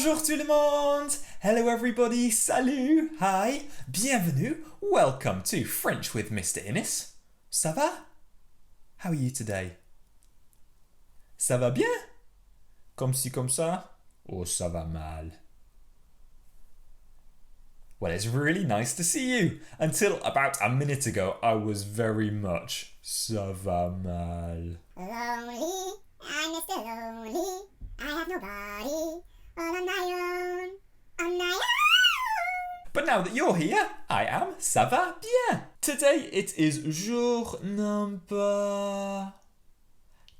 Bonjour tout le monde! Hello everybody, salut, hi, bienvenue, welcome to French with Mr. Innes. Ça va? How are you today? Ça va bien? Comme ci, comme ça? Oh, ça va mal. Well, it's really nice to see you. Until about a minute ago, I was very much ça va mal. Lonely, I'm Mr. Lonely. I have nobody, all on my own, But now that you're here, I am ça va bien. Today it is jour number...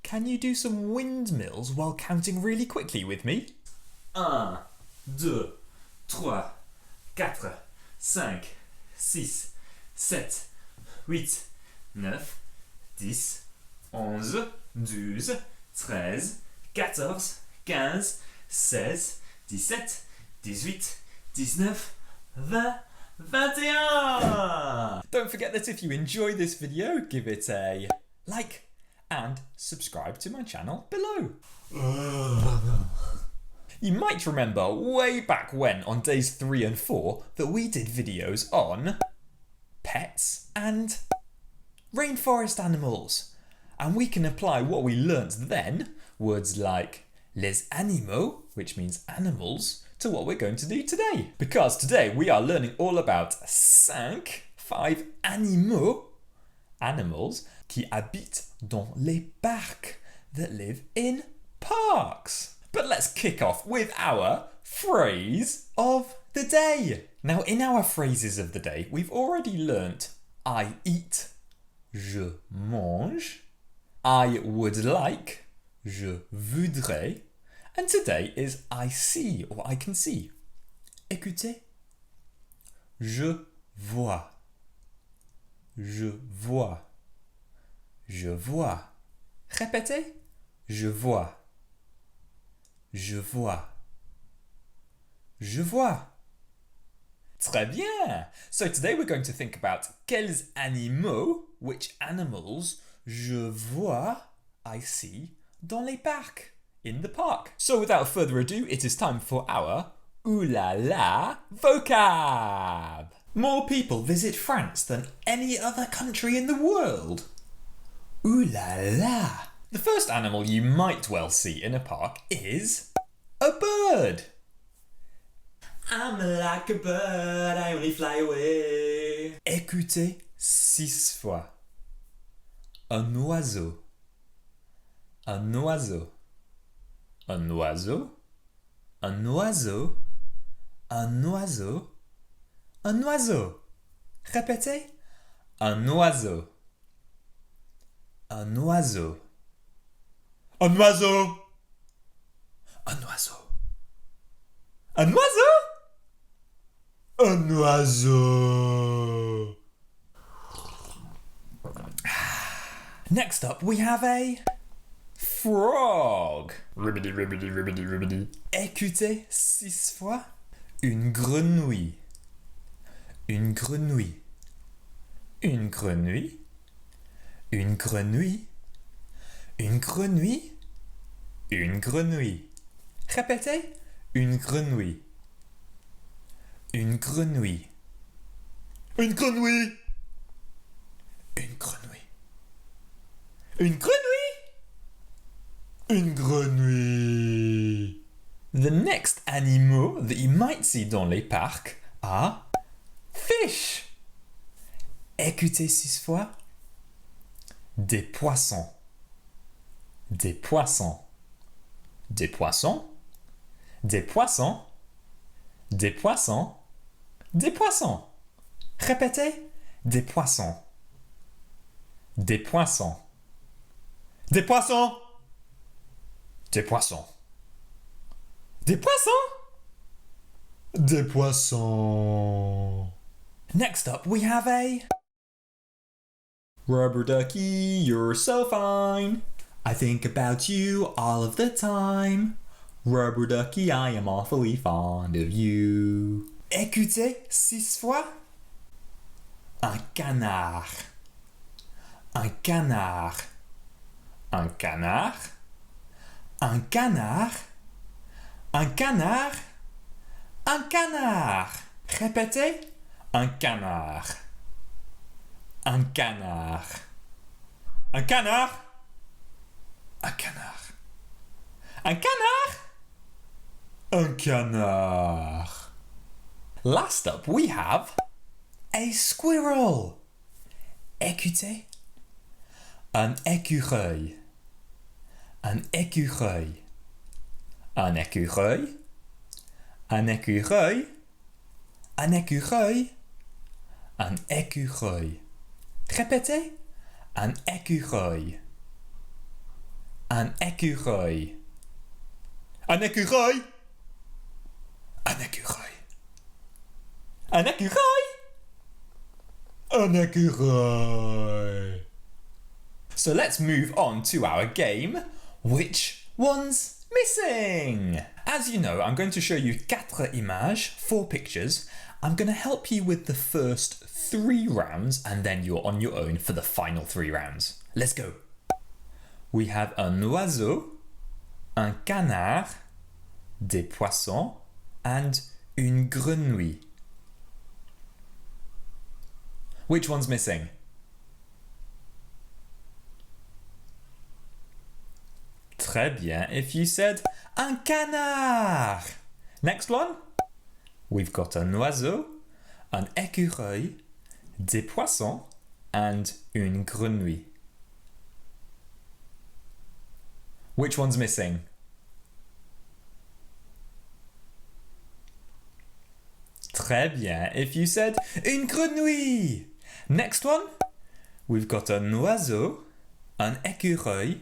Can you do some windmills while counting really quickly with me? 1, 2, 3, 4, 5, 6, 7, 8, 9, 10, 11, 12, 13, 14, 15, 16, 17, 18, 19, 20, 21! Don't forget that if you enjoy this video, give it a like and subscribe to my channel below. You might remember way back when on days 3 and 4 that we did videos on pets and rainforest animals. And we can apply what we learnt then, words like les animaux, which means animals, to what we're going to do today. Because today we are learning all about 5 animaux, animals, qui habitent dans les parcs, that live in parks. But let's kick off with our phrase of the day. Now, in our phrases of the day, we've already learnt I eat, je mange, I would like, je voudrais, and today is I see or I can see. Écoutez. Je vois. Je vois. Je vois. Répétez. Je vois. Je vois. Je vois. Très bien. So today we're going to think about quels animaux, which animals, je vois, I see, dans les parcs, in the park. So without further ado, it is time for our Ooh la la vocab. More people visit France than any other country in the world. Ooh la la. The first animal you might well see in a park is a bird. I'm like a bird, I only fly away. Écoutez 6 fois. Un oiseau. Un oiseau. Un oiseau. Un oiseau. Un oiseau. Un oiseau. Répétez. Un oiseau. Un oiseau. Un oiseau. Un oiseau. Un oiseau. Un oiseau. Next up, we have a frog. Ribbidi, ribbidi, ribbidi, ribbidi. Écoutez 6 fois. Une grenouille. Une grenouille. Une grenouille. Une grenouille. Une grenouille. Une grenouille. Répétez. Une grenouille. Une grenouille. Une grenouille. Une grenouille. Une grenouille. Une grenouille. The next animaux that you might see dans les parcs are fish. Écoutez 6 fois. Des poissons. Des poissons. Des poissons. Des poissons. Des poissons. Des poissons. Répétez. Des poissons. Des poissons. Des poissons. Des poissons. Des poissons. Des poissons. Next up we have a rubber ducky, you're so fine. I think about you all of the time. Rubber ducky, I am awfully fond of you. Écoutez 6 fois. Un canard. Un canard. Un canard. Un canard. Un canard. Un canard. Répétez. Un canard. Un canard. Un canard. Un canard. Un canard. Un canard. Last up we have a squirrel. Écoutez. Un écureuil. Un écureuil. Un écureuil. Un écureuil. Un écureuil. Un écureuil. Répétez. Un écureuil. Un écureuil. Un écureuil. Un écureuil. Un écureuil. Un écureuil. So let's move on to our game. Which one's missing? As you know, I'm going to show you 4 images, 4 pictures. I'm going to help you with the first 3 rounds and then you're on your own for the final 3 rounds. Let's go. We have un oiseau, un canard, des poissons and une grenouille. Which one's missing? Très bien if you said un canard. Next one. We've got un oiseau, un écureuil, des poissons and une grenouille. Which one's missing? Très bien if you said une grenouille. Next one. We've got un oiseau, un écureuil,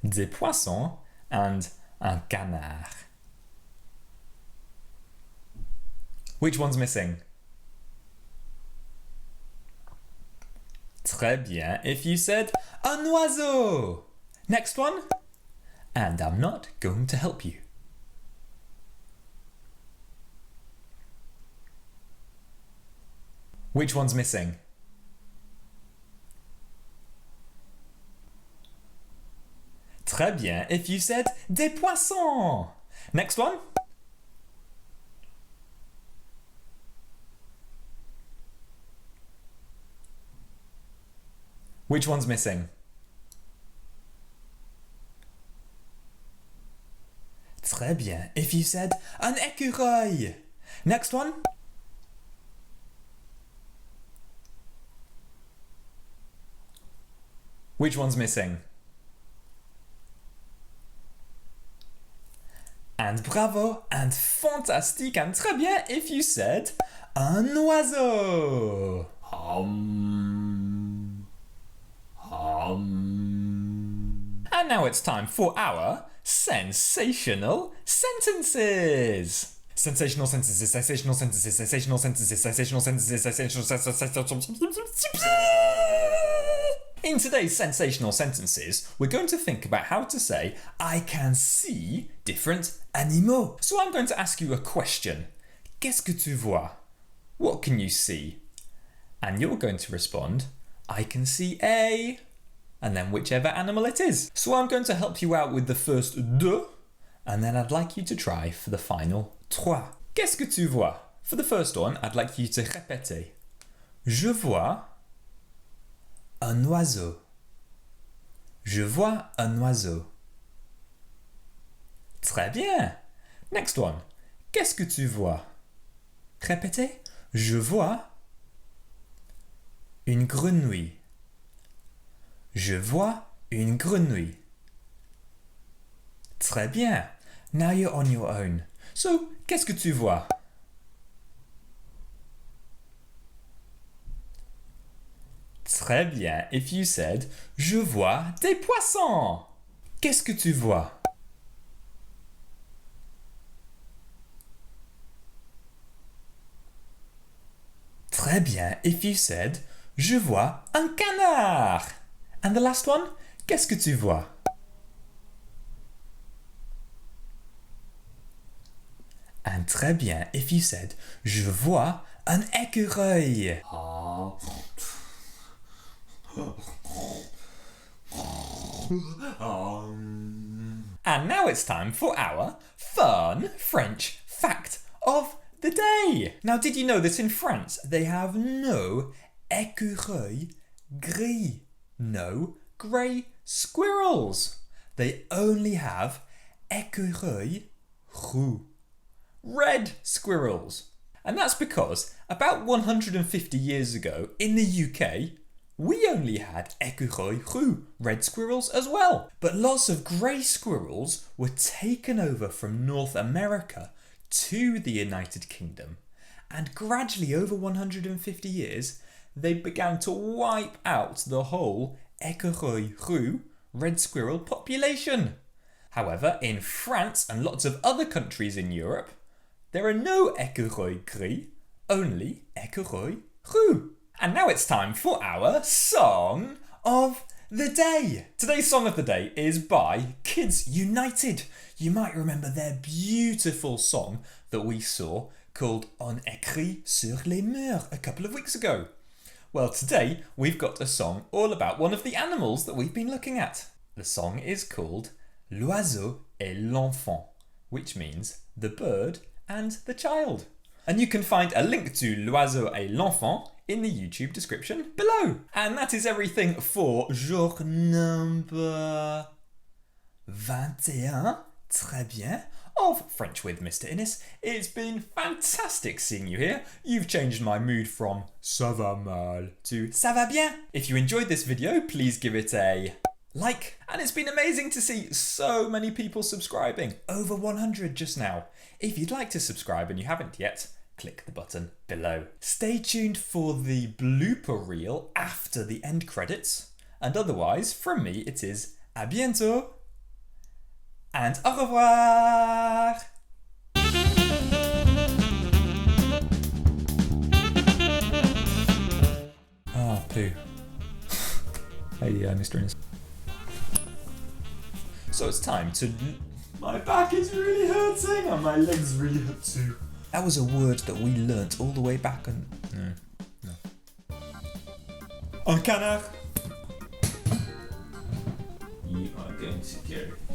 des poissons and un canard. Which one's missing? Très bien if you said un oiseau. Next one. And I'm not going to help you. Which one's missing? Très bien if you said des poissons. Next one. Which one's missing? Très bien if you said un écureuil. Next one. Which one's missing? And bravo and fantastique and très bien if you said un oiseau. And now it's time for our sensational sentences. Sensational sentences, sensational sentences, sensational sentences, sensational sentences, sensational sentences. In today's sensational sentences, we're going to think about how to say I can see different animaux. So I'm going to ask you a question. Qu'est-ce que tu vois? What can you see? And you're going to respond, I can see a... and then whichever animal it is. So I'm going to help you out with the first deux, and then I'd like you to try for the final trois. Qu'est-ce que tu vois? For the first one, I'd like you to répéter. Je vois un oiseau. Je vois un oiseau. Très bien. Next one. Qu'est-ce que tu vois? Répétez. Je vois une grenouille. Je vois une grenouille. Très bien. Now you're on your own. So, qu'est-ce que tu vois? Très bien if you said je vois des poissons. Qu'est-ce que tu vois? Très bien if you said je vois un canard. And the last one, qu'est-ce que tu vois? And très bien if you said je vois un écureuil. And now it's time for our fun French fact of the day. Now, did you know that in France they have no écureuil gris? No grey squirrels. They only have écureuil roux, red squirrels. And that's because about 150 years ago in the UK, we only had écureuil roux, red squirrels as well. But lots of grey squirrels were taken over from North America to the United Kingdom. And gradually over 150 years, they began to wipe out the whole écureuil roux, red squirrel population. However, in France and lots of other countries in Europe, there are no écureuil gris, only écureuil roux. And now it's time for our Song of the Day. Today's Song of the Day is by Kids United. You might remember their beautiful song that we saw called On écrit sur les murs a couple of weeks ago. Well, today we've got a song all about one of the animals that we've been looking at. The song is called L'oiseau et l'enfant, which means the bird and the child. And you can find a link to L'oiseau et l'enfant in the YouTube description below. And that is everything for jour number 21. Très bien. Of French with Mr. Innes. It's been fantastic seeing you here. You've changed my mood from ça va mal to ça va bien. If you enjoyed this video, please give it a like. And it's been amazing to see so many people subscribing. Over 100 just now. If you'd like to subscribe and you haven't yet, click the button below. Stay tuned for the blooper reel after the end credits. And otherwise, from me, it is à bientôt and au revoir. Ah, poo. Hey, Mr. Innes. So it's time to... My back is really hurting and my legs really hurt too. That was a word that we learnt all the way back on... No. Un canard. You are going to go